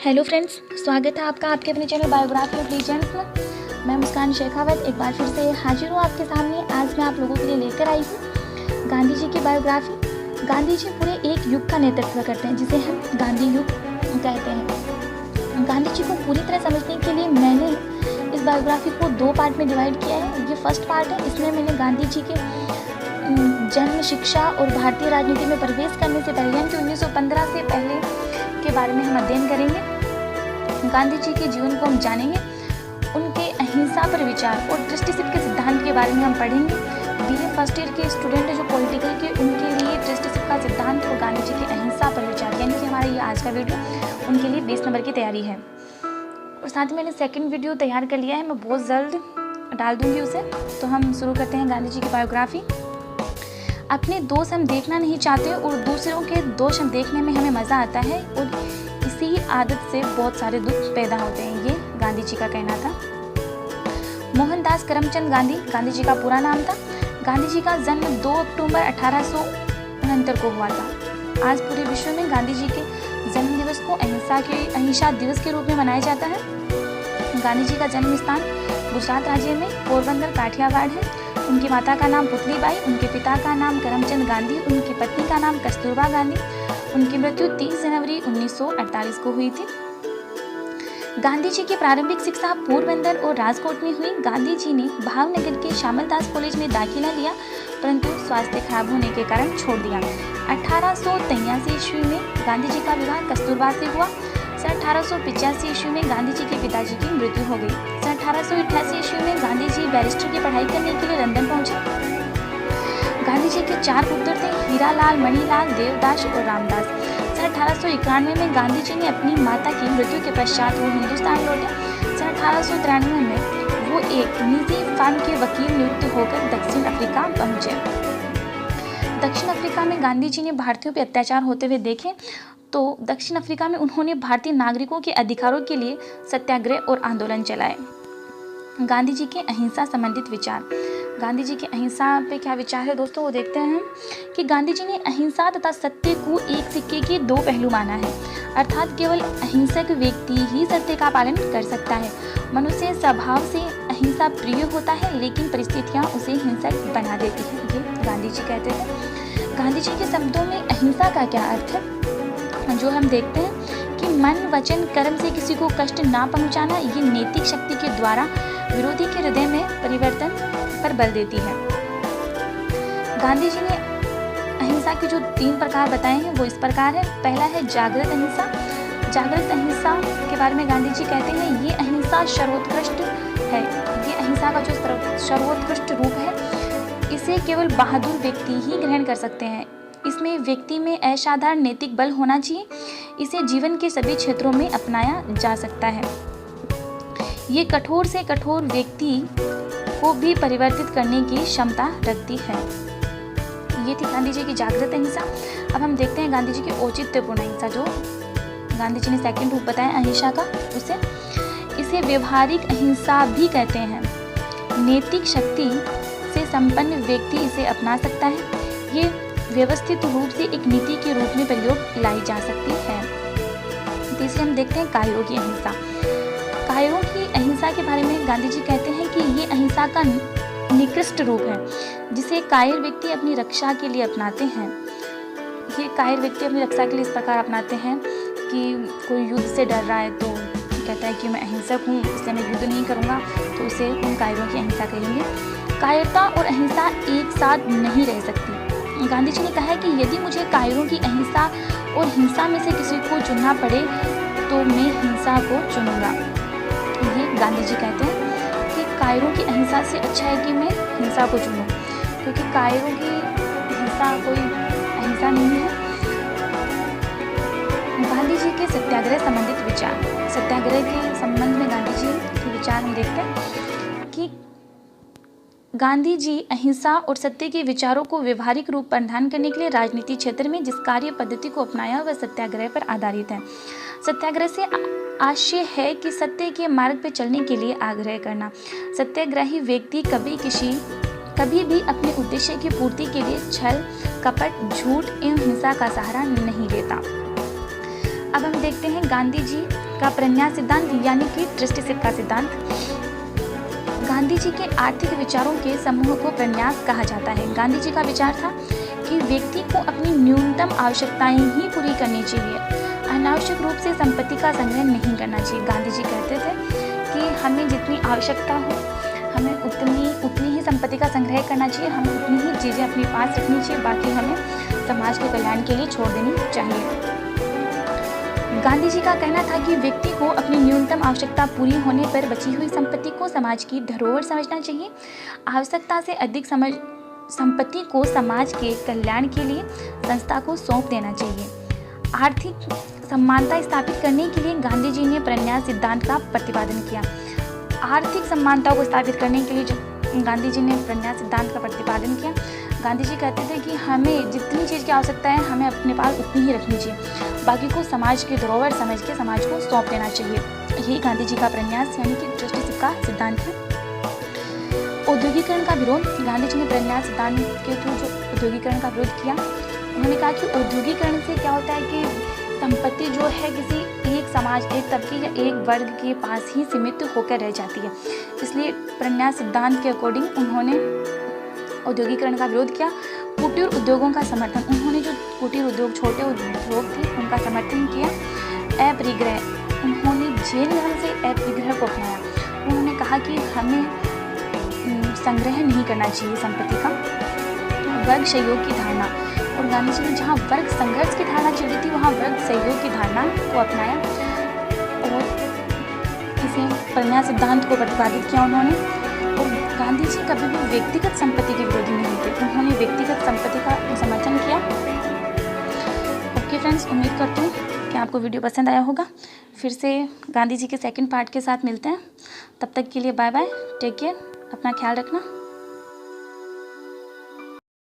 Hello friends, स्वागत है आपका आपके अपने चैनल बायोग्राफी ऑफ लीजेंड्स में। मैं मुस्कान शेखावत एक बार फिर से हाजिर हूँ आपके सामने। आज मैं आप लोगों के लिए लेकर आई हूँ गांधी जी की बायोग्राफी। गांधी जी पूरे एक युग का नेतृत्व करते हैं जिसे हम गांधी युग कहते हैं। गांधी जी को पूरी तरह समझने के लिए मैंने इस बायोग्राफी को 2 पार्ट में डिवाइड किया है। ये फर्स्ट पार्ट है, इसमें मैंने गांधी जी के जन्म, शिक्षा और भारतीय राजनीति में प्रवेश करने से पहले यानी कि 1915 से पहले के बारे में हम अध्ययन करेंगे। गांधी जी के जीवन को हम जानेंगे, उनके अहिंसा पर विचार और ट्रस्टीशिप के सिद्धांत के बारे में हम पढ़ेंगे। बीए फर्स्ट ईयर के स्टूडेंट जो पॉलिटिकल के, उनके लिए ट्रस्टीशिप का सिद्धांत और गांधी जी के अहिंसा पर विचार, यानी कि हमारा ये आज का वीडियो उनके लिए 20 नंबर की तैयारी है। और साथ ही मैंने सेकेंड वीडियो तैयार कर लिया है, मैं बहुत जल्द डाल दूंगी उसे। तो हम शुरू करते हैं गांधी जी की बायोग्राफी। अपने दोष हम देखना नहीं चाहते और दूसरों के दोष हम देखने में हमें मज़ा आता है, और इसी आदत से बहुत सारे दुख पैदा होते हैं, ये गांधी जी का कहना था। मोहनदास करमचंद गांधी गांधी जी का पूरा नाम था। गांधी जी का जन्म 2 अक्टूबर 1869 को हुआ था। आज पूरे विश्व में गांधी जी के जन्म दिवस को अहिंसा दिवस के रूप में मनाया जाता है। गांधी जी का जन्म स्थान गुजरात राज्य में पोरबंदर काठियावाड़ है। उनकी माता का नाम पुतलीबाई, उनके पिता का नाम करमचंद गांधी, उनकी पत्नी का नाम कस्तूरबा गांधी। उनकी मृत्यु 30 जनवरी 1948 को हुई थी। गांधी जी की प्रारंभिक शिक्षा पोरबंदर और राजकोट में हुई। गांधी जी ने भावनगर के श्यामलदास कॉलेज में दाखिला लिया, परंतु स्वास्थ्य खराब होने के कारण छोड़ दिया। 1883 ईस्वी में गांधी जी का विवाह कस्तूरबा से हुआ। सन 1885 ईस्वी में गांधी जी के पिताजी की मृत्यु हो गई। सन 1888 ईस्वी में गांधी जी बैरिस्टर की पढ़ाई करने के लिए लंदन पहुंचे। गांधी जी के 4 पुत्र थे, हीरालाल, मणिलाल, देवदास और रामदास। सन 1891 में गांधी जी ने अपनी माता की मृत्यु के पश्चात वो हिंदुस्तान लौटे। सन 1893 में वो एक निजी फर्म के वकील नियुक्त होकर दक्षिण अफ्रीका पहुंचे। दक्षिण अफ्रीका में गांधी जी ने भारतीयों पर अत्याचार होते हुए देखे, तो दक्षिण अफ्रीका में उन्होंने भारतीय नागरिकों के अधिकारों के लिए सत्याग्रह और आंदोलन चलाए। गांधी जी के अहिंसा संबंधित विचार। गांधी जी के अहिंसा पे क्या विचार है दोस्तों, वो देखते हैं कि गांधी जी ने अहिंसा तथा सत्य को एक सिक्के के 2 पहलू माना है, अर्थात केवल अहिंसक व्यक्ति ही सत्य का पालन कर सकता है। मनुष्य स्वभाव से अहिंसा प्रिय होता है, लेकिन परिस्थितियां उसे हिंसक बना देती हैं, ये गांधी जी कहते थे। गांधी जी के शब्दों में अहिंसा का क्या अर्थ है, जो हम देखते हैं कि मन, वचन, कर्म से किसी को कष्ट ना पहुंचाना, ये नैतिक शक्ति के द्वारा विरोधी के हृदय में परिवर्तन पर बल देती है। गांधी जी ने अहिंसा के जो 3 प्रकार बताए हैं वो इस प्रकार है। पहला है जागृत अहिंसा। जागृत अहिंसा के बारे में गांधी जी कहते हैं ये अहिंसा सर्वोत्कृष्ट है। ये अहिंसा का जो सर्वोत्कृष्ट रूप है, इसे केवल बहादुर व्यक्ति ही ग्रहण कर सकते हैं। इसमें व्यक्ति में असाधारण नैतिक बल होना चाहिए। इसे जीवन के सभी क्षेत्रों में अपनाया जा सकता है। ये कठोर से कठोर व्यक्ति को भी परिवर्तित करने की क्षमता रखती है। ये थी गांधी जी की जागृत अहिंसा। अब हम देखते हैं गांधी जी की औचित्यपूर्ण अहिंसा, जो गांधी जी ने सेकंड रूप बताया अहिंसा का, इसे व्यवहारिक अहिंसा भी कहते हैं। नैतिक शक्ति से संपन्न व्यक्ति इसे अपना सकता है। ये व्यवस्थित रूप से एक नीति के रूप में प्रयोग लाई जा सकती है। तीसरे हम देखते हैं कायरों की अहिंसा। कायरों की अहिंसा के बारे में गांधी जी कहते हैं कि ये अहिंसा का निकृष्ट रूप है, जिसे कायर व्यक्ति अपनी रक्षा के लिए अपनाते हैं। ये कायर व्यक्ति अपनी रक्षा के लिए इस प्रकार अपनाते हैं कि कोई युद्ध से डर रहा है तो कहता है कि मैं अहिंसक हूँ, इसलिए मैं युद्ध नहीं करूँगा, तो उसे उन कायरों की अहिंसा कहेंगे। कायरता और अहिंसा एक साथ नहीं रह सकती। गांधी जी ने कहा है कि यदि मुझे कायरों की अहिंसा और हिंसा में से किसी को चुनना पड़े तो मैं हिंसा को चुनूंगा। ये गांधी जी कहते हैं कि कायरों की अहिंसा से अच्छा है कि मैं हिंसा को चुनूं, क्योंकि कायरों की हिंसा कोई अहिंसा नहीं है। गांधी जी के सत्याग्रह संबंधित विचार। सत्याग्रह के संबंध में गांधी जी के विचार हम देखते हैं कि गांधी जी अहिंसा और सत्य के विचारों को व्यवहारिक रूप प्रदान करने के लिए राजनीति क्षेत्र में जिस कार्य पद्धति को अपनाया वह सत्याग्रह पर आधारित है। सत्याग्रह से आशय है कि सत्य के मार्ग पर चलने के लिए आग्रह करना। सत्याग्रही व्यक्ति कभी भी अपने उद्देश्य की पूर्ति के लिए छल, कपट, झूठ एवं हिंसा का सहारा नहीं लेता। अब हम देखते हैं गांधी जी का प्रन्यास सिद्धांत यानी कि दृष्टिसिद्ध का सिद्धांत। गांधी जी के आर्थिक विचारों के समूह को प्रन्यास कहा जाता है। गांधी जी का विचार था कि व्यक्ति को अपनी न्यूनतम आवश्यकताएं ही पूरी करनी चाहिए, अनावश्यक रूप से संपत्ति का संग्रह नहीं करना चाहिए। गांधी जी कहते थे कि हमें जितनी आवश्यकता हो हमें उतनी ही संपत्ति का संग्रह करना चाहिए, हमें उतनी ही चीज़ें अपने पास रखनी चाहिए, बाकी हमें समाज के कल्याण के लिए छोड़ देनी चाहिए। गांधी जी का कहना था कि व्यक्ति को अपनी न्यूनतम आवश्यकता पूरी होने पर बची हुई संपत्ति को समाज की धरोहर समझना चाहिए। आवश्यकता से अधिक संपत्ति को समाज के कल्याण के लिए संस्था को सौंप देना चाहिए। आर्थिक समानता स्थापित करने के लिए गांधी जी ने प्रन्यास सिद्धांत का प्रतिपादन किया। आर्थिक समानता को स्थापित करने के लिए जो गांधी जी ने प्रन्यास सिद्धांत का प्रतिपादन किया, गांधी जी कहते थे कि हमें जितनी चीज़ की आवश्यकता है हमें अपने पास उतनी ही रखनी चाहिए, बाकी को समाज की धरोहर समझ के समाज को सौंप देना चाहिए। यही गांधी जी का प्रन्यास यानी कि दृष्टिसिद्ध का सिद्धांत है। औद्योगिकरण का विरोध। गांधी जी ने प्रन्यास सिद्धांत के थ्रू जो औद्योगिकरण का विरोध किया, उन्होंने कहा कि औद्योगिकरण से क्या होता है कि संपत्ति जो है किसी एक समाज, एक तबके या एक वर्ग के पास ही सीमित होकर रह जाती है। इसलिए प्रन्यास सिद्धांत के अकॉर्डिंग उन्होंने औद्योगिकरण का विरोध किया। कुटीर उद्योगों का समर्थन। उन्होंने जो कुटीर उद्योग, छोटे उद्योग थे, उनका समर्थन किया। अपरिग्रह। उन्होंने जेल धर्म से अपरिग्रह को अपनाया। उन्होंने कहा कि हमें संग्रह नहीं करना चाहिए संपत्ति का। वर्ग सहयोग की धारणा। और गांधी जी ने जहाँ वर्ग संघर्ष की धारणा चली थी वहाँ वर्ग सहयोग की धारणा को अपनाया और इसे प्रन्यास सिद्धांत को प्रतिपादित किया उन्होंने। और गांधी जी कभी भी व्यक्तिगत संपत्ति के विरोधी नहीं थे, उन्होंने व्यक्तिगत संपत्ति का समर्थन किया। ओके फ्रेंड्स, उम्मीद करती हूँ कि आपको वीडियो पसंद आया होगा। फिर से गांधी जी के सेकंड पार्ट के साथ मिलते हैं। तब तक के लिए बाय बाय, टेक केयर, अपना ख्याल रखना।